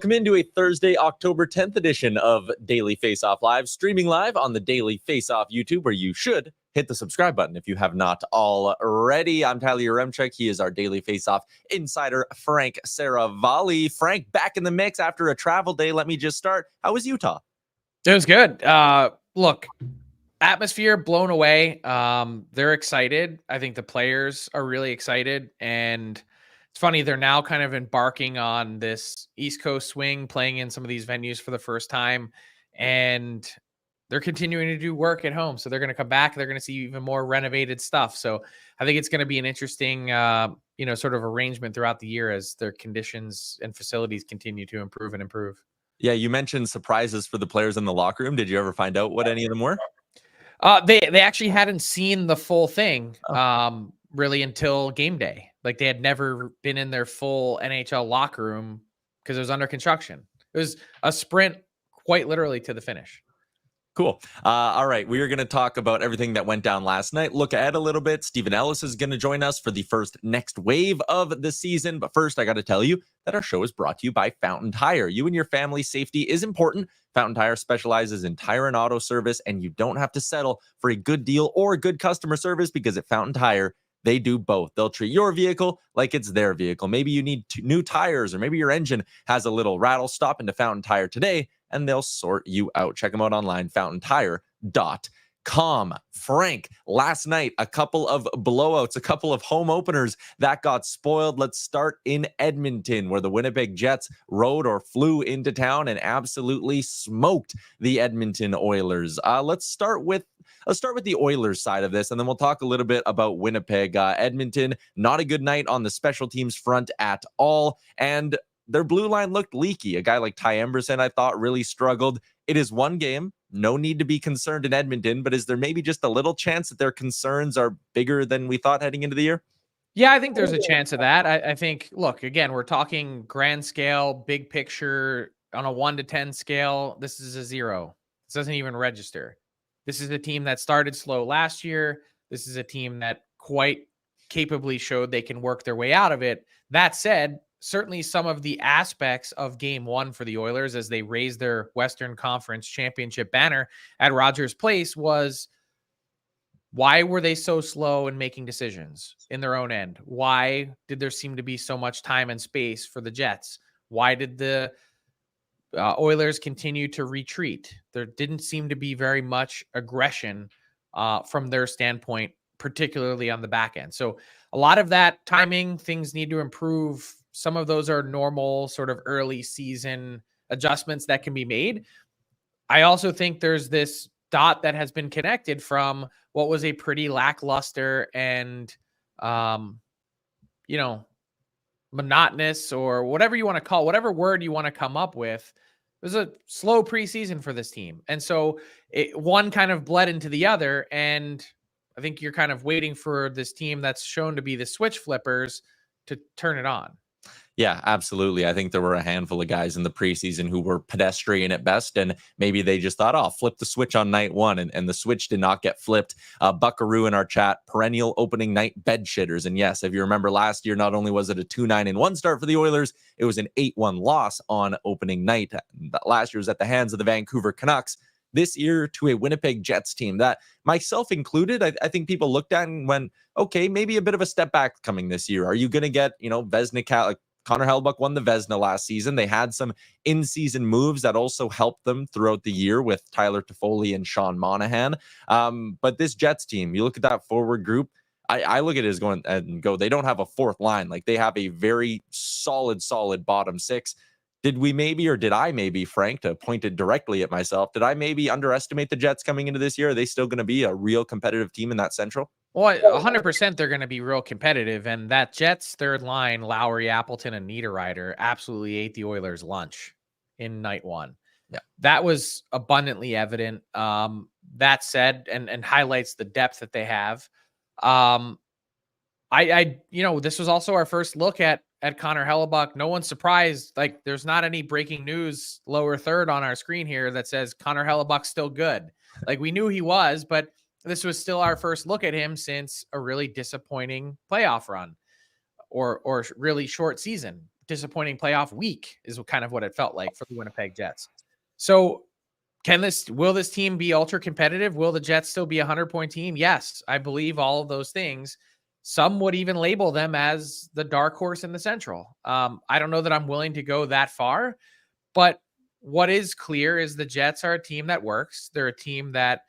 Welcome into a Thursday, October 10th edition of Daily Faceoff Live, streaming live on the Daily Faceoff YouTube, where you should hit the subscribe button if you have not already. I'm Tyler Yaremchuk. He is our Daily Faceoff insider, Frank Saravalli. Frank, back in the mix after a travel day. Let me just start. How was Utah? It was good. Look, atmosphere blown away. They're excited. I think the players are really excited, and it's funny, they're now kind of embarking on this East Coast swing, playing in some of these venues for the first time, and they're continuing to do work at home. So they're going to come back. They're going to see even more renovated stuff. So I think it's going to be an interesting, sort of arrangement throughout the year as their conditions and facilities continue to improve and improve. Yeah, you mentioned surprises for the players in the locker room. Did you ever find out what any of them were? They actually hadn't seen the full thing really until game day. Like, they had never been in their full NHL locker room because it was under construction. It was a sprint quite literally to the finish. Cool. All right. We are going to talk about everything that went down last night. Look ahead a little bit. Steven Ellis is going to join us for the first next wave of the season. But first, I got to tell you that our show is brought to you by Fountain Tire. You and your family's safety is important. Fountain Tire specializes in tire and auto service, and you don't have to settle for a good deal or good customer service, because at Fountain Tire, they do both. They'll treat your vehicle like it's their vehicle. Maybe you need new tires, or maybe your engine has a little rattle. Stop into Fountain Tire today, and they'll sort you out. Check them out online, fountaintire.com. Frank, last night, a couple of blowouts, a couple of home openers that got spoiled. Let's start in Edmonton, where the Winnipeg Jets rode or flew into town and absolutely smoked the Edmonton Oilers. Let's start with the Oilers side of this, and then we'll talk a little bit about Winnipeg. Edmonton, not a good night on the special teams front at all, and their blue line looked leaky. A guy like Ty Emberson, I thought, really struggled. It is one game. No need to be concerned in Edmonton, but is there maybe just a little chance that their concerns are bigger than we thought heading into the year? Yeah, I think there's a chance of that. I think, look, again, we're talking grand scale, big picture on a 1 to 10 scale. This is a 0. This doesn't even register. This is a team that started slow last year. This is a team that quite capably showed they can work their way out of it. That said, certainly some of the aspects of game one for the Oilers as they raised their Western Conference championship banner at Rogers Place was, why were they so slow in making decisions in their own end? Why did there seem to be so much time and space for the Jets? Why did the Oilers continue to retreat? There didn't seem to be very much aggression from their standpoint, particularly on the back end. So a lot of that timing, things need to improve. Some of those are normal sort of early season adjustments that can be made. I also think there's this dot that has been connected from what was a pretty lackluster and, monotonous, or whatever you want to call, whatever word you want to come up with. It was a slow preseason for this team. And so one kind of bled into the other. And I think you're kind of waiting for this team that's shown to be the switch flippers to turn it on. Yeah, absolutely. I think there were a handful of guys in the preseason who were pedestrian at best, and maybe they just thought, oh, flip the switch on night one, and the switch did not get flipped. Buckaroo in our chat, perennial opening night bed shitters. And yes, if you remember last year, not only was it a 2-9-1 start for the Oilers, it was an 8-1 loss on opening night. Last year was at the hands of the Vancouver Canucks. This year to a Winnipeg Jets team that, myself included, I think people looked at and went, okay, maybe a bit of a step back coming this year. Are you going to get, Vezina, like Connor Hellebuyck won the Vezina last season. They had some in-season moves that also helped them throughout the year with Tyler Toffoli and Sean Monahan. But this Jets team, you look at that forward group, I look at it as going and go, they don't have a fourth line. Like, they have a very solid bottom six. Did I maybe, Frank, to point it directly at myself, did I maybe underestimate the Jets coming into this year? Are they still going to be a real competitive team in that Central? Well, 100% they're going to be real competitive. And that Jets third line, Lowry, Appleton, and Niederreiter, absolutely ate the Oilers' lunch in night one. Yeah, that was abundantly evident. That said, and highlights the depth that they have. This was also our first look at Connor Hellebuyck. No one's surprised. Like, there's not any breaking news lower third on our screen here that says Connor Hellebuck's still good. Like, we knew he was, but this was still our first look at him since a really disappointing playoff run or really short season. disappointing playoff week is kind of what it felt like for the Winnipeg Jets. So will this team be ultra competitive? Will the Jets still be a 100-point team? Yes, I believe all of those things. Some would even label them as the dark horse in the Central. I don't know that I'm willing to go that far, but what is clear is the Jets are a team that works. They're a team that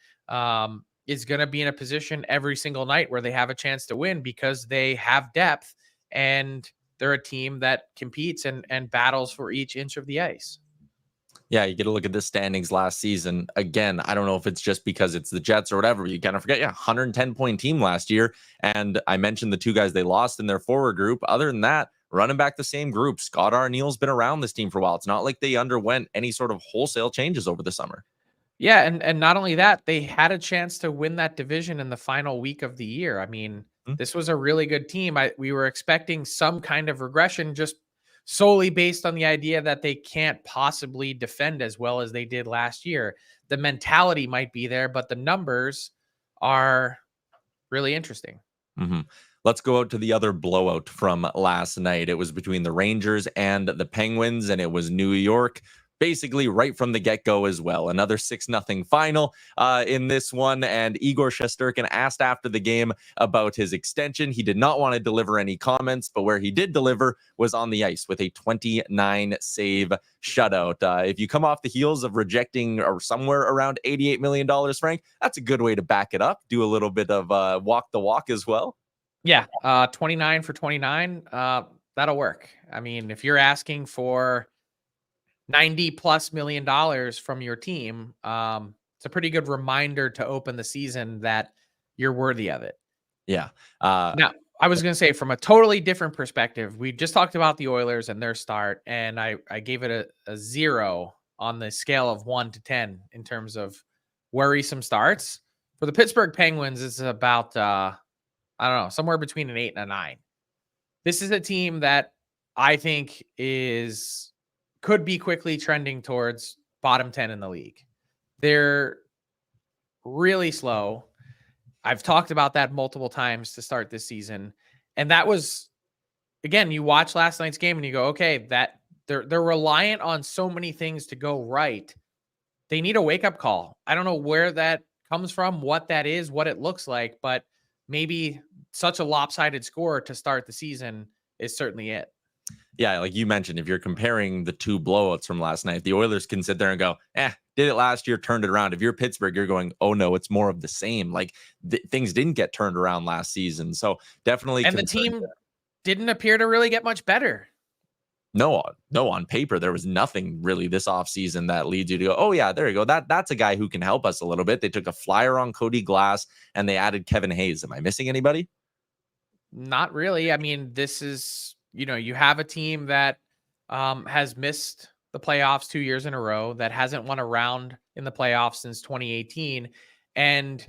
is going to be in a position every single night where they have a chance to win because they have depth, and they're a team that competes and battles for each inch of the ice. Yeah, you get a look at the standings last season. Again, I don't know if it's just because it's the Jets or whatever. You kind of forget, 110-point team last year. And I mentioned the two guys they lost in their forward group. Other than that, running back the same group. Scott Arneal's been around this team for a while. It's not like they underwent any sort of wholesale changes over the summer. Yeah, and not only that, they had a chance to win that division in the final week of the year. I mean, this was a really good team. We were expecting some kind of regression just solely based on the idea that they can't possibly defend as well as they did last year. The mentality might be there, but the numbers are really interesting. Let's go out to the other blowout from last night. It was between the Rangers and the Penguins, and it was New York basically right from the get-go as well. Another 6-0 final in this one, and Igor Shesterkin asked after the game about his extension. He did not want to deliver any comments, but where he did deliver was on the ice with a 29-save shutout. If you come off the heels of rejecting or somewhere around $88 million, Frank, that's a good way to back it up. Do a little bit of walk the walk as well. Yeah, 29 for 29, that'll work. I mean, if you're asking for $90+ million from your team, it's a pretty good reminder to open the season that you're worthy of it. Yeah. Now, I was going to say, from a totally different perspective, we just talked about the Oilers and their start, and I gave it a 0 on the scale of 1 to 10 in terms of worrisome starts. For the Pittsburgh Penguins, it's about, I don't know, somewhere between an 8 and a 9. This is a team that I think could be quickly trending towards bottom 10 in the league. They're really slow. I've talked about that multiple times to start this season. And that was, again, you watch last night's game and you go, okay, that they're reliant on so many things to go right. They need a wake-up call. I don't know where that comes from, what that is, what it looks like, but maybe such a lopsided score to start the season is certainly it. Yeah, like you mentioned, if you're comparing the two blowouts from last night, the Oilers can sit there and go, did it last year, turned it around. If you're Pittsburgh, you're going, oh no, it's more of the same. Like things didn't get turned around last season. So definitely. And the team didn't appear to really get much better. No, on paper, there was nothing really this offseason that leads you to go, oh yeah, there you go. That's a guy who can help us a little bit. They took a flyer on Cody Glass and they added Kevin Hayes. Am I missing anybody? Not really. I mean, this is, you have a team that has missed the playoffs 2 years in a row, that hasn't won a round in the playoffs since 2018. And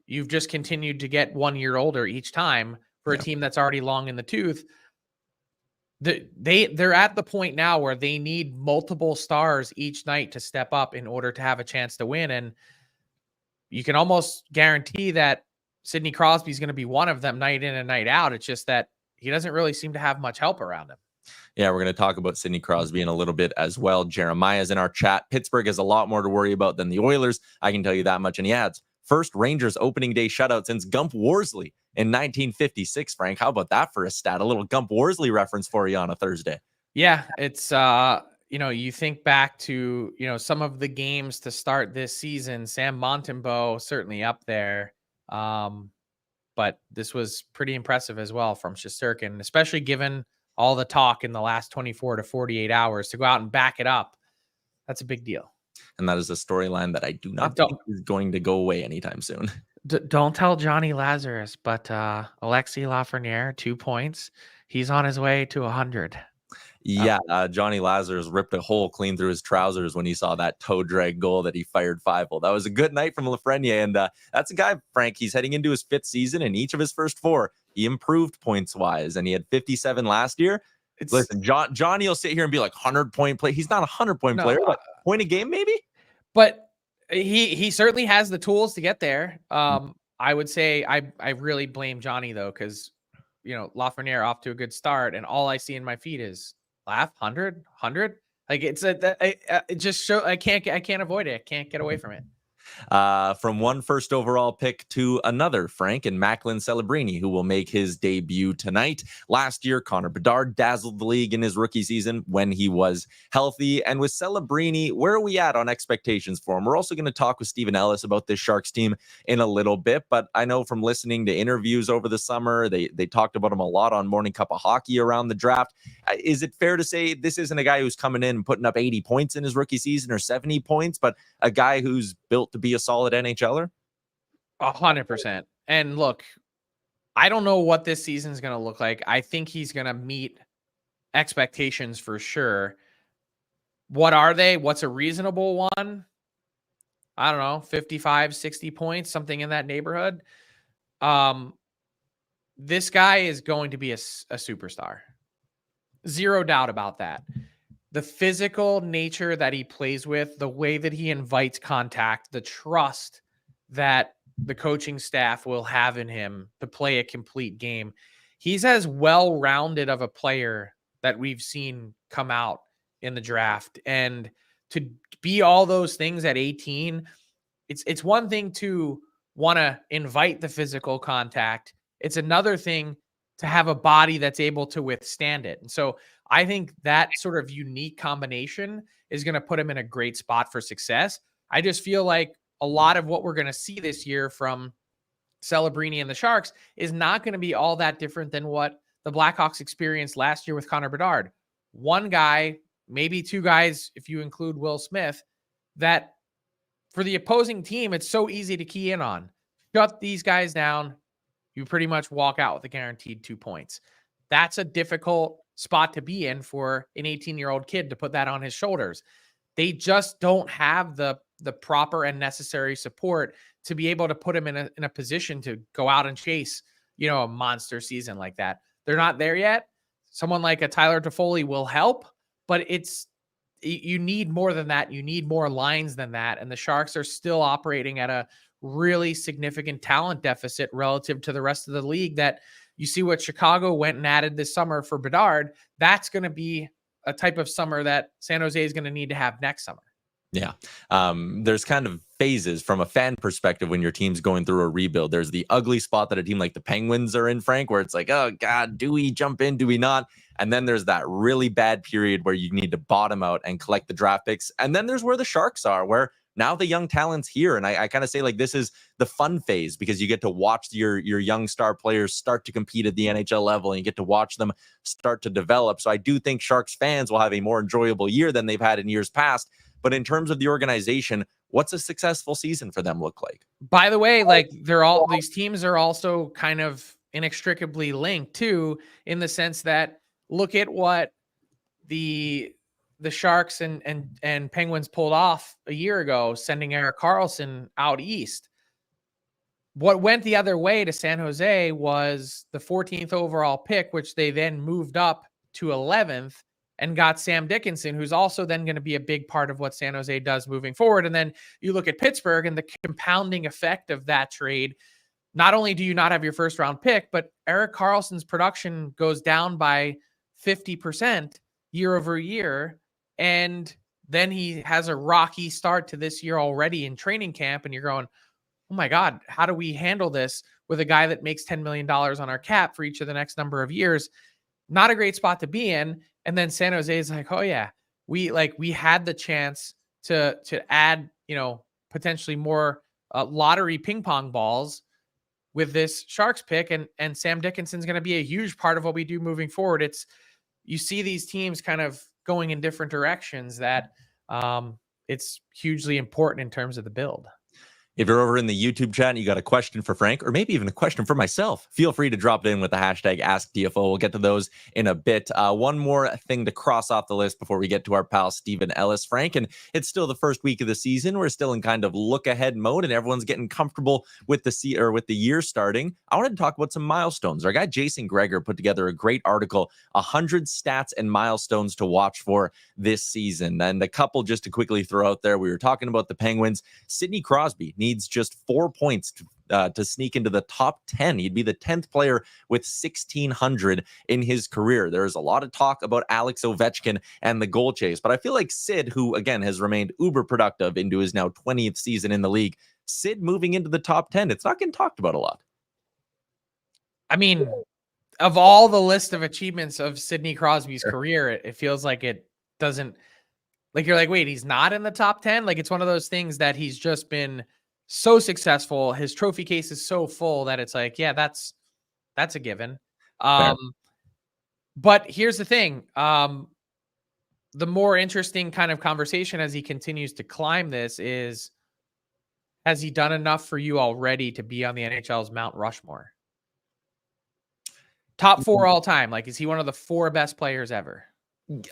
you've just continued to get 1 year older each time for a team that's already long in the tooth. They're at the point now where they need multiple stars each night to step up in order to have a chance to win. And you can almost guarantee that Sidney Crosby is going to be one of them night in and night out. It's just that he doesn't really seem to have much help around him. Yeah, we're going to talk about Sidney Crosby in a little bit as well. Jeremiah's in our chat. Pittsburgh has a lot more to worry about than the Oilers. I can tell you that much. And he adds, first Rangers opening day shutout since Gump Worsley in 1956, Frank. How about that for a stat? A little Gump Worsley reference for you on a Thursday. Yeah, it's, you think back to, some of the games to start this season. Sam Montembeault certainly up there. But this was pretty impressive as well from Shesterkin, especially given all the talk in the last 24 to 48 hours to go out and back it up. That's a big deal. And that is a storyline that I do not think is going to go away anytime soon. Don't tell Johnny Lazarus, but Alexis Lafreniere, 2 points. He's on his way to 100. Yeah, Johnny Lazarus ripped a hole clean through his trousers when he saw that toe drag goal that he fired 5-0. That was a good night from Lafreniere, and that's a guy, Frank, he's heading into his 5th season, and each of his first 4, he improved points-wise, and he had 57 last year. Listen, Johnny will sit here and be like 100-point play. He's not a 100-point player, but point a game maybe? But he certainly has the tools to get there. I would say I really blame Johnny, though, because, Lafreniere off to a good start, and all I see in my feed is laugh, 100. Like it's it just show I can't avoid it. I can't get away from it. From one first overall pick to another, Frank, and Macklin Celebrini, who will make his debut tonight. Last year, Connor Bedard dazzled the league in his rookie season when he was healthy. And with Celebrini, where are we at on expectations for him? We're also going to talk with Steven Ellis about this Sharks team in a little bit, but I know from listening to interviews over the summer, they talked about him a lot on Morning Cup of Hockey around the draft. Is it fair to say this isn't a guy who's coming in and putting up 80 points in his rookie season or 70 points, but a guy who's built to be a solid NHLer? 100%. And look, I don't know what this season is going to look like. I think he's going to meet expectations for sure. What are they? What's a reasonable one? I don't know, 55, 60 points, something in that neighborhood. This guy is going to be a superstar. Zero doubt about that. The physical nature that he plays with, the way that he invites contact, the trust that the coaching staff will have in him to play a complete game. He's as well-rounded of a player that we've seen come out in the draft. And to be all those things at 18, it's one thing to want to invite the physical contact. It's another thing to have a body that's able to withstand it. And so I think that sort of unique combination is going to put him in a great spot for success. I just feel like a lot of what we're going to see this year from Celebrini and the Sharks is not going to be all that different than what the Blackhawks experienced last year with Connor Bedard. One guy, maybe two guys, if you include Will Smith, that for the opposing team, it's so easy to key in on. Shut these guys down. You pretty much walk out with a guaranteed 2 points. That's a difficult spot to be in for an 18-year-old kid to put that on his shoulders. They just don't have the proper and necessary support to be able to put him in a position to go out and chase, a monster season like that. They're not there yet. Someone like a Tyler Toffoli will help, but you need more than that. You need more lines than that. And the Sharks are still operating at a really significant talent deficit relative to the rest of the league. That you see what Chicago went and added this summer for Bedard. That's going to be a type of summer that San Jose is going to need to have next summer. Yeah. There's kind of phases from a fan perspective when your team's going through a rebuild. There's the ugly spot that a team like the Penguins are in, Frank, where it's like, oh God, do we jump in? Do we not? And then there's that really bad period where you need to bottom out and collect the draft picks. And then there's where the Sharks are, where now the young talent's here. And I kind of say like this is the fun phase because you get to watch your young star players start to compete at the NHL level and you get to watch them start to develop. So I do think Sharks fans will have a more enjoyable year than they've had in years past. But in terms of the organization, what's a successful season for them look like? By the way, like these teams are also kind of inextricably linked too, in the sense that look at what the Sharks and Penguins pulled off a year ago, sending Erik Karlsson out east. What went the other way to San Jose was the 14th overall pick, which they then moved up to 11th and got Sam Dickinson, who's also then going to be a big part of what San Jose does moving forward. And then you look at Pittsburgh and the compounding effect of that trade. Not only do you not have your first round pick, but Erik Karlsson's production goes down by 50% year over year. And then he has a rocky start to this year already in training camp. And you're going, oh my God, how do we handle this with a guy that makes $10 million on our cap for each of the next number of years? Not a great spot to be in. And then San Jose is like, oh yeah, we had the chance to add, potentially more lottery ping pong balls with this Sharks pick. And Sam Dickinson's going to be a huge part of what we do moving forward. You see these teams kind of going in different directions that it's hugely important in terms of the build. If you're over in the YouTube chat and you got a question for Frank, or maybe even a question for myself, feel free to drop it in with the hashtag askdfo. We'll get to those in a bit. One more thing to cross off the list before we get to our pal Steven Ellis, Frank. And it's still the first week of the season. We're still in kind of look ahead mode, and everyone's getting comfortable with the year starting. I wanted to talk about some milestones. Our guy Jason Greger put together a great article, 100 stats and milestones to watch for this season. And a couple just to quickly throw out there. We were talking about the Penguins. Sidney Crosby needs just 4 points to sneak into the top 10. He'd be the 10th player with 1,600 in his career. There's a lot of talk about Alex Ovechkin and the goal chase, but I feel like Sid, who again has remained uber productive into his now 20th season in the league, Sid moving into the top 10, it's not getting talked about a lot. I mean, of all the list of achievements of Sidney Crosby's career, it feels like it doesn't, like, you're like, wait, he's not in the top 10? Like, it's one of those things that he's just been so successful. His trophy case is so full that it's like, yeah, that's a given. But here's the thing. The more interesting kind of conversation as he continues to climb this is, has he done enough for you already to be on the NHL's Mount Rushmore? Top 4 all time. Like, is he one of the 4 best players ever?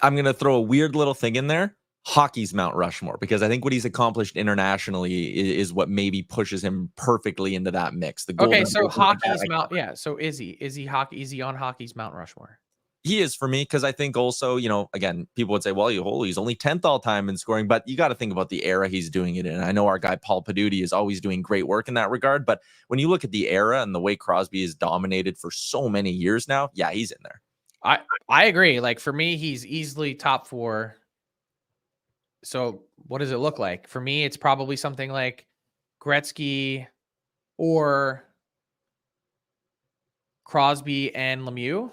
I'm going to throw a weird little thing in there. Hockey's Mount Rushmore, because I think what he's accomplished internationally is what maybe pushes him perfectly into that mix. Okay, so hockey's Mount, yeah. So is he on hockey's Mount Rushmore? He is for me, because I think also, again, people would say, well, he's only 10th all time in scoring, but you got to think about the era he's doing it in. I know our guy Paul Paduti is always doing great work in that regard, but when you look at the era and the way Crosby is dominated for so many years now, yeah, he's in there. I agree. Like, for me, he's easily top 4. So what does it look like? For me, it's probably something like Gretzky or Crosby and Lemieux.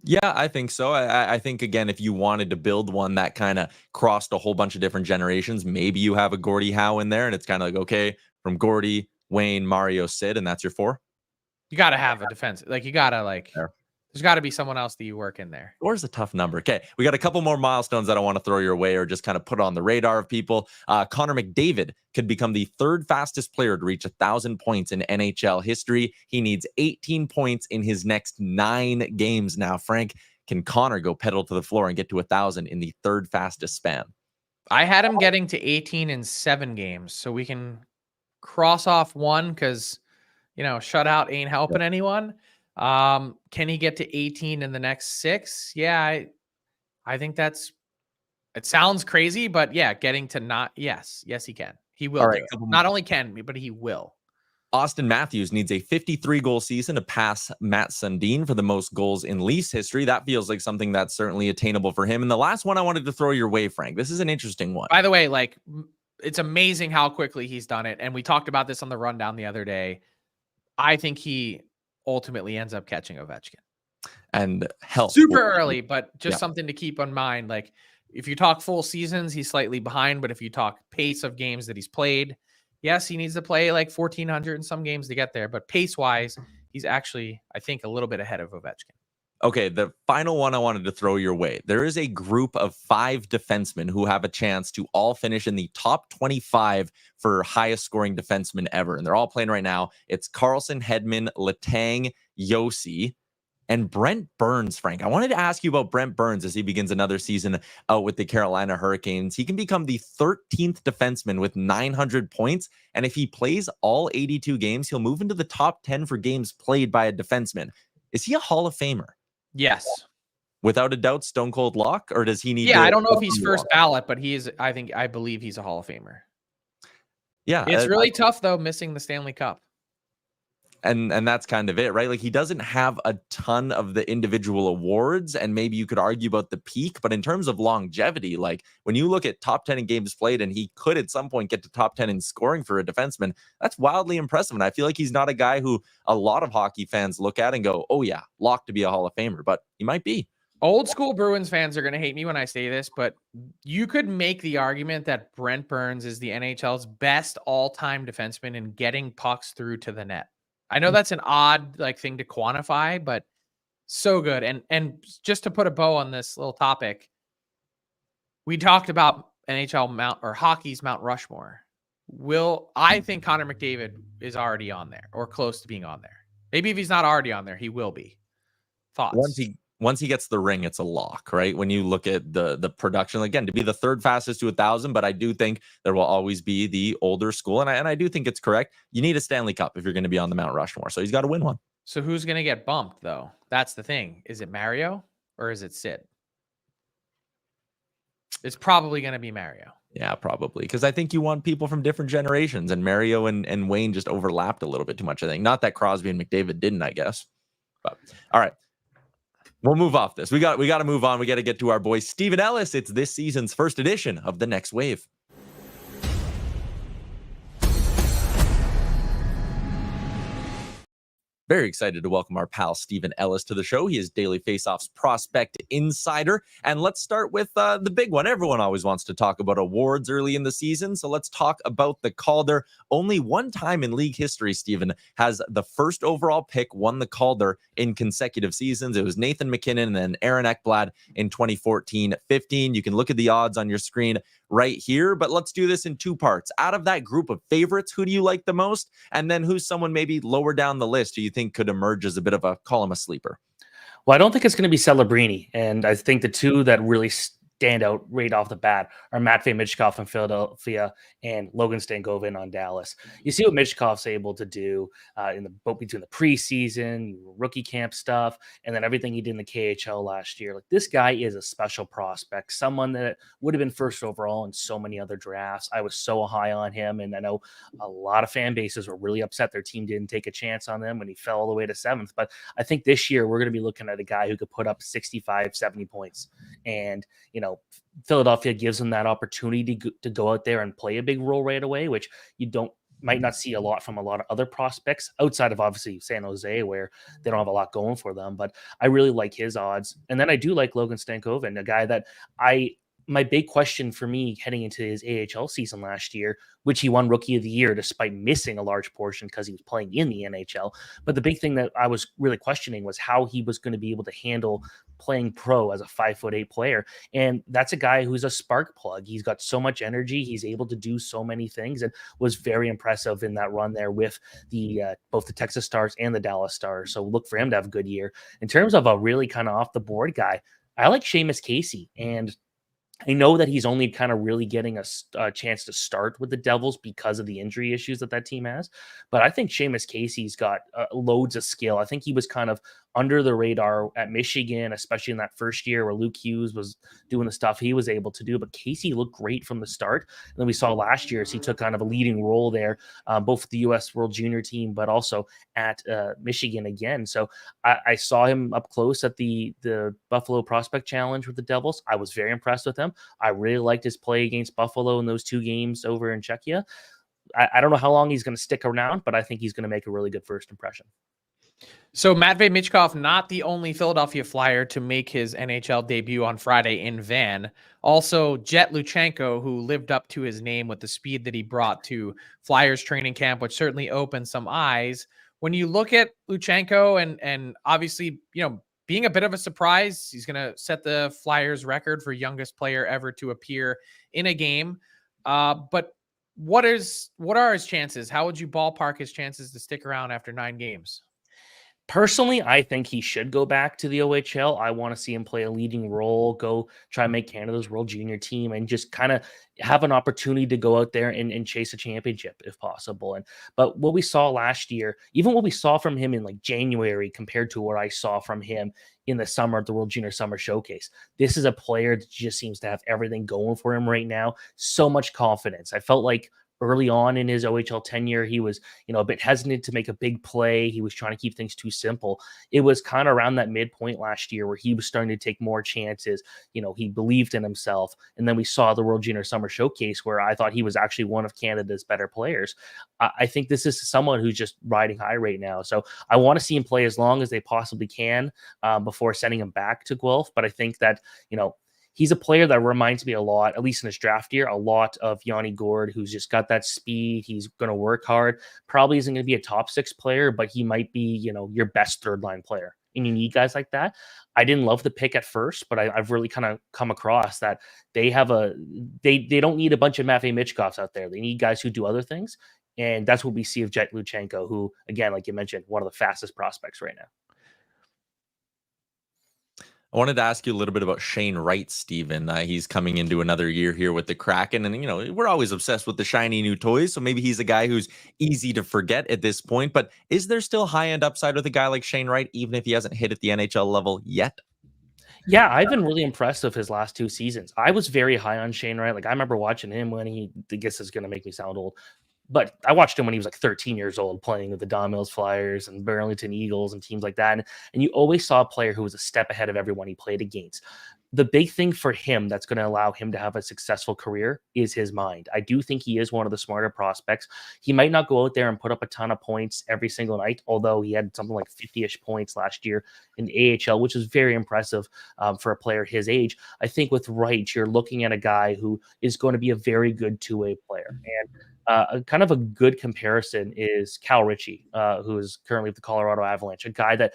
Yeah, I think so. I think, again, if you wanted to build one that kind of crossed a whole bunch of different generations, maybe you have a Gordie Howe in there, and it's kind of like, okay, from Gordie, Wayne, Mario, Sid, and that's your 4. You got to have a defense. Like, you got to, like, there's got to be someone else that you work in there. 4 is a tough number. Okay, we got a couple more milestones that I want to throw your way, or just kind of put on the radar of people. Connor McDavid could become the 3rd fastest player to reach 1,000 points in NHL history. He needs 18 points in his next 9 games now. Frank, can Connor go pedal to the floor and get to 1,000 in the 3rd fastest span? I had him getting to 18 in 7 games, so we can cross off 1 because, shutout ain't helping anyone. Can he get to 18 in the next 6? Yeah, I think it sounds crazy, but yeah, getting to yes, he can. He will. Right. Not only can, but he will. Austin Matthews needs a 53-goal season to pass Matt Sundin for the most goals in Leafs history. That feels like something that's certainly attainable for him. And the last one I wanted to throw your way, Frank, this is an interesting one. By the way, like, it's amazing how quickly he's done it. And we talked about this on the rundown the other day. I think he ultimately ends up catching Ovechkin. And help. Super early, but just something to keep in mind. Like, if you talk full seasons, he's slightly behind. But if you talk pace of games that he's played, yes, he needs to play like 1,400 in some games to get there. But pace-wise, he's actually, I think, a little bit ahead of Ovechkin. Okay, the final one I wanted to throw your way. There is a group of 5 defensemen who have a chance to all finish in the top 25 for highest scoring defensemen ever. And they're all playing right now. It's Carlson, Hedman, Letang, Yossi, and Brent Burns, Frank. I wanted to ask you about Brent Burns as he begins another season out with the Carolina Hurricanes. He can become the 13th defenseman with 900 points. And if he plays all 82 games, he'll move into the top 10 for games played by a defenseman. Is he a Hall of Famer? Yes. Without a doubt, stone cold lock, or does he need I don't know if he's first ballot, but he is. I believe he's a Hall of Famer. Yeah. It's really tough, though, missing the Stanley Cup. And that's kind of it, right? Like, he doesn't have a ton of the individual awards, and maybe you could argue about the peak, but in terms of longevity, like, when you look at top 10 in games played, and he could at some point get to top 10 in scoring for a defenseman, that's wildly impressive. And I feel like he's not a guy who a lot of hockey fans look at and go, oh yeah, locked to be a Hall of Famer, but he might be. Old school Bruins fans are going to hate me when I say this, but you could make the argument that Brent Burns is the NHL's best all-time defenseman in getting pucks through to the net. I know that's an odd thing to quantify, but so good. And just to put a bow on this little topic, we talked about NHL hockey's Mount Rushmore. I think Connor McDavid is already on there or close to being on there. Maybe if he's not already on there, he will be. Thoughts? Once he gets the ring, it's a lock, right? When you look at the production, again, to be the 3rd fastest to 1,000, but I do think there will always be the older school, and I do think it's correct. You need a Stanley Cup if you're going to be on the Mount Rushmore, so he's got to win one. So who's going to get bumped, though? That's the thing. Is it Mario or is it Sid? It's probably going to be Mario. Yeah, probably. Because I think you want people from different generations, and Mario and Wayne just overlapped a little bit too much, I think. Not that Crosby and McDavid didn't, I guess. But all right. We'll move off this. We got to move on. We got to get to our boy Steven Ellis. It's this season's first edition of The Next Wave. Very excited to welcome our pal Steven Ellis to the show. He is Daily Faceoff's prospect insider. And let's start with the big one. Everyone always wants to talk about awards early in the season. So let's talk about the Calder. Only one time in league history, Steven, has the first overall pick won the Calder in consecutive seasons. It was Nathan MacKinnon and then Aaron Ekblad in 2014-15. You can look at the odds on your screen right here, but let's do this in two parts. Out of that group of favorites, who do you like the most? And then who's someone maybe lower down the list who you think could emerge as a bit of a, call him a sleeper? Well, I don't think it's going to be Celebrini. And I think the two that really stand out right off the bat are Matvei Michkov in Philadelphia and Logan Stankoven on Dallas. You see what Michkov's able to do between the preseason, rookie camp stuff, and then everything he did in the KHL last year. Like, this guy is a special prospect, someone that would have been first overall in so many other drafts. I was so high on him, and I know a lot of fan bases were really upset their team didn't take a chance on them when he fell all the way to 7th. But I think this year we're going to be looking at a guy who could put up 65, 70 points. And, Philadelphia gives him that opportunity to go out there and play a big role right away, which you might not see a lot from a lot of other prospects outside of obviously San Jose, where they don't have a lot going for them. But I really like his odds. And then I do like Logan Stankoven, a guy that my big question for me heading into his AHL season last year, which he won Rookie of the Year despite missing a large portion because he was playing in the NHL. But the big thing that I was really questioning was how he was going to be able to handle playing pro as a 5'8" player. And that's a guy who's a spark plug. He's got so much energy. He's able to do so many things, and was very impressive in that run there with both the Texas Stars and the Dallas Stars. So look for him to have a good year. In terms of a really kind of off the board guy, I like Seamus Casey, and I know that he's only kind of really getting a chance to start with the Devils because of the injury issues that team has. But I think Seamus Casey's got loads of skill. I think he was kind of under the radar at Michigan, especially in that first year where Luke Hughes was doing the stuff he was able to do. But Casey looked great from the start. And then we saw last year as he took kind of a leading role there, both with the U.S. World Junior team, but also at Michigan again. So I saw him up close at the Buffalo Prospect Challenge with the Devils. I was very impressed with him. I really liked his play against Buffalo in those 2 games over in Czechia. I don't know how long he's going to stick around, but I think he's going to make a really good first impression. So Matvei Michkov, not the only Philadelphia Flyer to make his NHL debut on Friday in Van. Also, Jet Luchenko, who lived up to his name with the speed that he brought to Flyers training camp, which certainly opened some eyes. When you look at Luchenko and obviously, being a bit of a surprise, he's going to set the Flyers record for youngest player ever to appear in a game. But what are his chances? How would you ballpark his chances to stick around after 9 games? Personally, I think he should go back to the OHL. I want to see him play a leading role, go try and make Canada's World Junior team, and just kind of have an opportunity to go out there and chase a championship if possible. But what we saw last year, even what we saw from him in like January compared to what I saw from him in the summer at the World Junior Summer Showcase, this is a player that just seems to have everything going for him right now. So much confidence. I felt like early on in his OHL tenure, he was, a bit hesitant to make a big play. He was trying to keep things too simple. It was kind of around that midpoint last year where he was starting to take more chances. He believed in himself. And then we saw the World Junior Summer Showcase where I thought he was actually one of Canada's better players. I think this is someone who's just riding high right now. So I want to see him play as long as they possibly can before sending him back to Guelph. But I think that, he's a player that reminds me a lot, at least in his draft year, a lot of Yanni Gourde, who's just got that speed. He's going to work hard. Probably isn't going to be a top 6 player, but he might be, your best 3rd-line player. And you need guys like that. I didn't love the pick at first, but I've really kind of come across that they have they don't need a bunch of Matvei Michkovs out there. They need guys who do other things. And that's what we see of Jet Luchenko, who, again, like you mentioned, one of the fastest prospects right now. I wanted to ask you a little bit about Shane Wright, Steven. He's coming into another year here with the Kraken. And, we're always obsessed with the shiny new toys. So maybe he's a guy who's easy to forget at this point. But is there still high-end upside with a guy like Shane Wright, even if he hasn't hit at the NHL level yet? Yeah, I've been really impressed with his last 2 seasons. I was very high on Shane Wright. Like, I remember watching him when I guess is gonna make me sound old, but I watched him when he was, like, 13 years old playing with the Don Mills Flyers and Burlington Eagles and teams like that, and you always saw a player who was a step ahead of everyone he played against. The big thing for him that's gonna allow him to have a successful career is his mind. I do think he is one of the smarter prospects. He might not go out there and put up a ton of points every single night, although he had something like 50-ish points last year in the AHL, which is very impressive for a player his age. I think with Wright, you're looking at a guy who is going to be a very good two-way player. And a kind of a good comparison is Cal Ritchie, who is currently with the Colorado Avalanche, a guy that,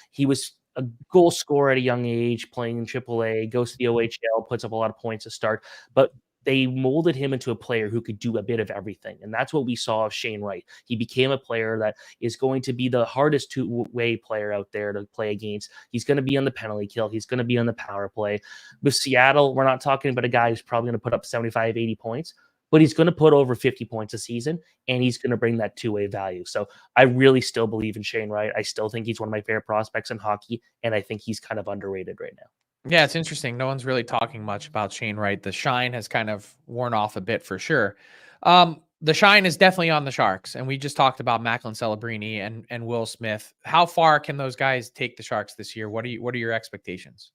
he was a goal scorer at a young age, playing in AAA, goes to the OHL, puts up a lot of points to start, but they molded him into a player who could do a bit of everything. And that's what we saw of Shane Wright. He became a player that is going to be the hardest two-way player out there to play against. He's going to be on the penalty kill. He's going to be on the power play. With Seattle, we're not talking about a guy who's probably going to put up 75, 80 points, but he's going to put over 50 points a season, and he's going to bring that two-way value. So I really still believe in Shane Wright. I still think he's one of my favorite prospects in hockey, and I think he's kind of underrated right now. Yeah, it's interesting. No one's really talking much about Shane Wright. The shine has kind of worn off a bit for sure. The shine is definitely on the Sharks, and we just talked about Macklin Celebrini and Will Smith. How far can those guys take the Sharks this year? What are your expectations?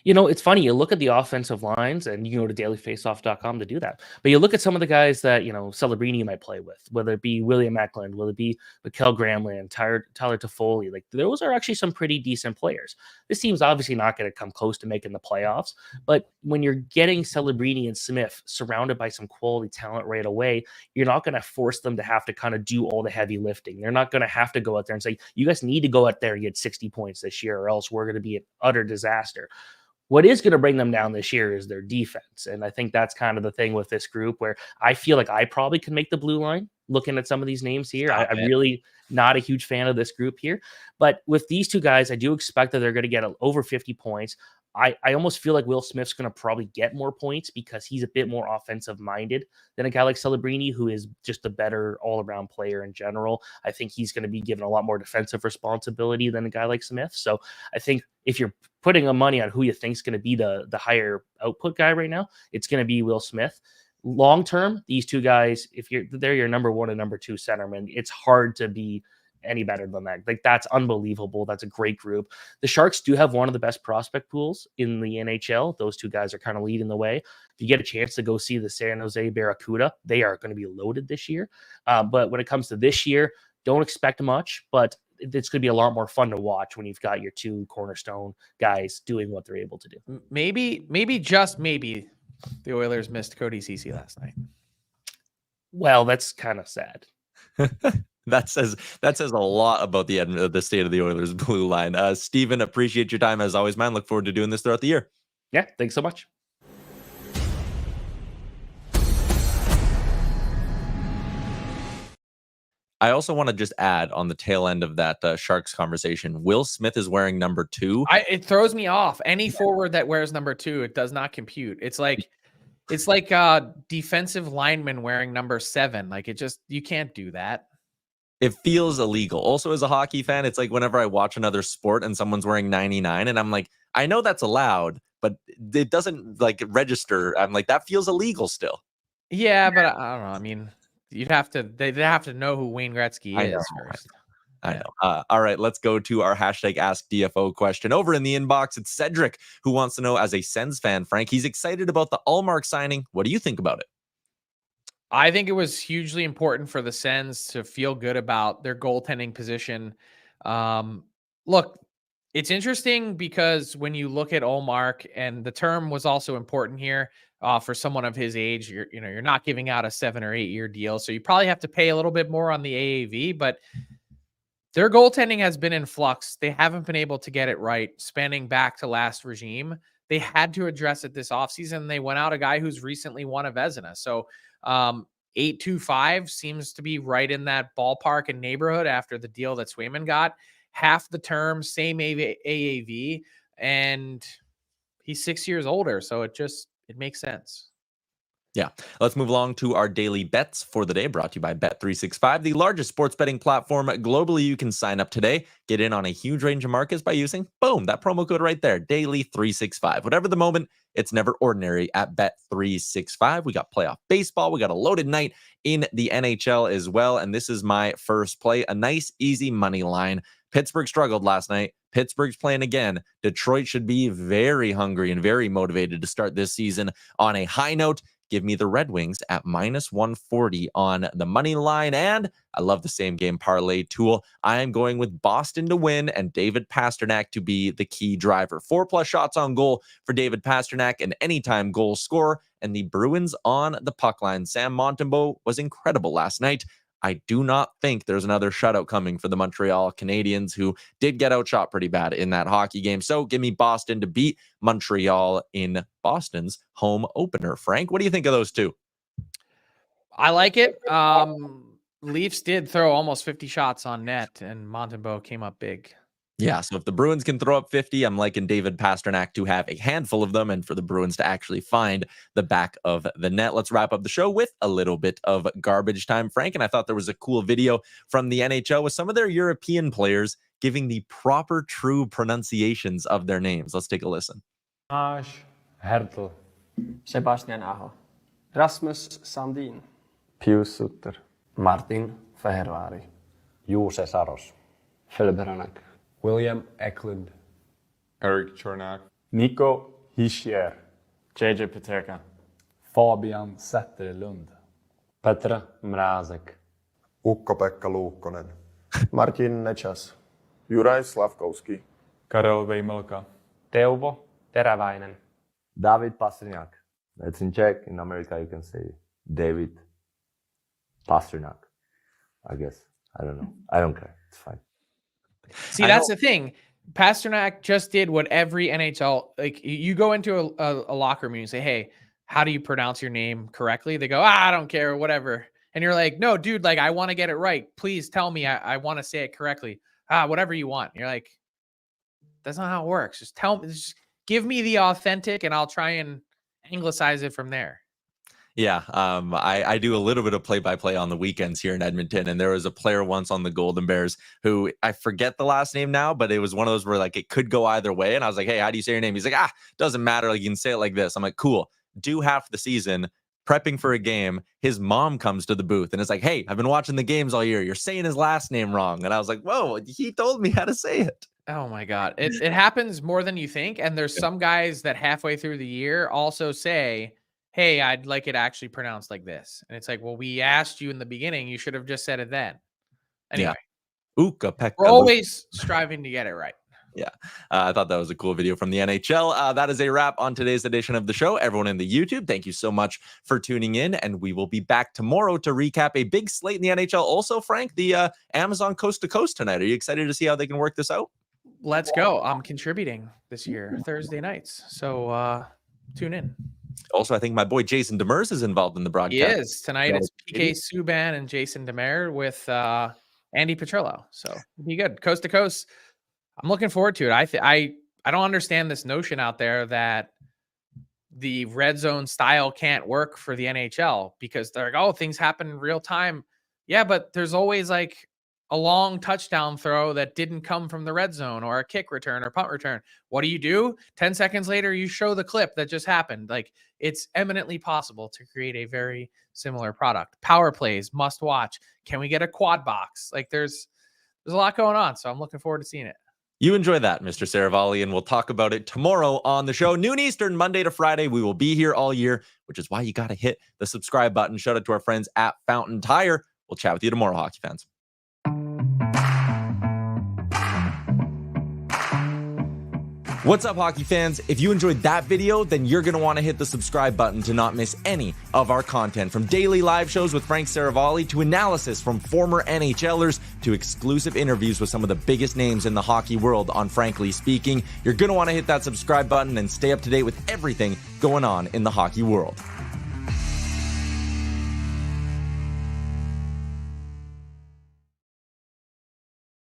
It's funny. You look at the offensive lines, and you can go to dailyfaceoff.com to do that. But you look at some of the guys that, Celebrini might play with, whether it be William Eklund, whether it be Mikkel Gramland, Tyler Toffoli. Like, those are actually some pretty decent players. This team's obviously not going to come close to making the playoffs. But when you're getting Celebrini and Smith surrounded by some quality talent right away, you're not going to force them to have to kind of do all the heavy lifting. They're not going to have to go out there and say, you guys need to go out there and get 60 points this year, or else we're going to be an utter disaster. What is going to bring them down this year is their defense. And I think that's kind of the thing with this group, where I feel like I probably can make the blue line looking at some of these names here. I'm really not a huge fan of this group here. But with these two guys, I do expect that they're going to get over 50 points. I almost feel like Will Smith's going to probably get more points because he's a bit more offensive minded than a guy like Celebrini, who is just a better all around player in general. I think he's going to be given a lot more defensive responsibility than a guy like Smith. So I think if you're putting a money on who you think is going to be the higher output guy right now, it's going to be Will Smith. Long term, they're your number one and number two centerman, it's hard to be any better than that. Like, that's unbelievable. That's a great group. The Sharks do have one of the best prospect pools in the NHL. Those two guys are kind of leading the way. If you get a chance to go see the San Jose Barracuda, they are going to be loaded this year. But when it comes to this year, don't expect much, but it's going to be a lot more fun to watch when you've got your two cornerstone guys doing what they're able to do. Maybe just maybe the Oilers missed Cody Ceci last night. Well, that's kind of sad. That says a lot about the state of the Oilers blue line. Steven, appreciate your time as always, man. Look forward to doing this throughout the year. Yeah, thanks so much. I also want to just add on the tail end of that Sharks conversation, Will Smith is wearing number 2. It throws me off. Any forward that wears number 2, it does not compute. It's like defensive lineman wearing number 7. Like, you can't do that. It feels illegal. Also, as a hockey fan, it's like whenever I watch another sport and someone's wearing 99 and I'm like, I know that's allowed, but it doesn't like register. I'm like, that feels illegal still. Yeah, but I don't know. I mean, they'd have to know who Wayne Gretzky is first. I know. All right, let's go to our hashtag AskDFO question. Over in the inbox, it's Cedric who wants to know, as a Sens fan, Frank, he's excited about the Ullmark signing. What do you think about it? I think it was hugely important for the Sens to feel good about their goaltending position. Look, it's interesting because when you look at Ullmark, and the term was also important here for someone of his age, you're not giving out a 7 or 8 year deal, so you probably have to pay a little bit more on the AAV, but their goaltending has been in flux. They haven't been able to get it right, spanning back to last regime. They had to address it this offseason. They went out a guy who's recently won a Vezina. So 8.25 seems to be right in that ballpark and neighborhood after the deal that Swayman got. Half the term, same AAV, and he's 6 years older. So it makes sense. Yeah. Let's move along to our daily bets for the day, brought to you by Bet365, the largest sports betting platform globally. You can sign up today, get in on a huge range of markets by using, boom, that promo code right there, daily365. Whatever the moment, it's never ordinary at Bet365. We got playoff baseball. We got a loaded night in the NHL as well. And this is my first play, a nice, easy money line. Pittsburgh struggled last night. Pittsburgh's playing again. Detroit should be very hungry and very motivated to start this season on a high note. Give me the Red Wings at -140 on the money line. And I love the same game parlay tool. I am going with Boston to win and David Pastrnak to be the key driver. 4+ shots on goal for David Pastrnak, an anytime goal scorer, and the Bruins on the puck line. Sam Montembeault was incredible last night. I do not think there's another shutout coming for the Montreal Canadiens, who did get outshot pretty bad in that hockey game. So give me Boston to beat Montreal in Boston's home opener. Frank, what do you think of those two? I like it. Leafs did throw almost 50 shots on net, and Montembeault came up big. Yeah, so if the Bruins can throw up 50, I'm liking David Pastrnak to have a handful of them and for the Bruins to actually find the back of the net. Let's wrap up the show with a little bit of garbage time, Frank. And I thought there was a cool video from the NHL with some of their European players giving the proper, true pronunciations of their names. Let's take a listen. Ash Hertel, Sebastian Aho, Rasmus Sandin, Pius Sutter, Martin Fehervari, Juuse Saros, Philip Hranek, William Eklund, Eric Chernak, Nico Hischier, JJ Peterka, Fabian Zetterlund, Petra Mrazek, Ukko-Pekka Luukkonen, Martin Nečas, Juraj Slavkovski, Karel Vejmelka, Teuvo Teräväinen, David Pastrnak. That's in Czech. In America, you can say David Pastrnak. I guess. I don't know. I don't care. It's fine. See, that's the thing. Pastrnak just did what every NHL, like you go into a locker room and you say, hey, how do you pronounce your name correctly? They go, I don't care, whatever. And you're like, no, dude, like I want to get it right. Please tell me I want to say it correctly. Whatever you want. You're like, that's not how it works. Just tell me, just give me the authentic and I'll try and anglicize it from there. Yeah, I do a little bit of play-by-play on the weekends here in Edmonton, and there was a player once on the Golden Bears who, I forget the last name now, but it was one of those where like it could go either way, and I was like, hey, how do you say your name? He's like, doesn't matter, like you can say it like this. I'm like, cool. Do half the season prepping for a game. His mom comes to the booth and it's like, hey, I've been watching the games all year. You're saying his last name wrong. And I was like, whoa, he told me how to say it. Oh my God. It happens more than you think. And there's some guys that halfway through the year also say, hey, I'd like it actually pronounced like this. And it's like, well, we asked you in the beginning. You should have just said it then. Anyway, Ukko-Pekka. We're always striving to get it right. Yeah, I thought that was a cool video from the NHL. That is a wrap on today's edition of the show. Everyone in the YouTube, thank you so much for tuning in. And we will be back tomorrow to recap a big slate in the NHL. Also, Frank, the Amazon Coast to Coast tonight. Are you excited to see how they can work this out? Let's go. I'm contributing this year, Thursday nights. So tune in. Also, I think my boy Jason Demers is involved in the broadcast. He is. Tonight it's PK Subban and Jason Demers with Andy Petrillo. So it'll be good. Coast to Coast. I'm looking forward to it. I don't understand this notion out there that the red zone style can't work for the NHL because they're like, oh, things happen in real time. Yeah, but there's always like a long touchdown throw that didn't come from the red zone or a kick return or punt return. What do? 10 seconds later, you show the clip that just happened. Like it's eminently possible to create a very similar product. Power plays, must watch. Can we get a quad box? Like there's a lot going on. So I'm looking forward to seeing it. You enjoy that, Mr. Saravalli, and we'll talk about it tomorrow on the show. Noon Eastern, Monday to Friday. We will be here all year, which is why you got to hit the subscribe button. Shout out to our friends at Fountain Tire. We'll chat with you tomorrow, hockey fans. What's up, hockey fans? If you enjoyed that video, then you're going to want to hit the subscribe button to not miss any of our content. From daily live shows with Frank Saravalli to analysis from former NHLers to exclusive interviews with some of the biggest names in the hockey world on Frankly Speaking. You're going to want to hit that subscribe button and stay up to date with everything going on in the hockey world.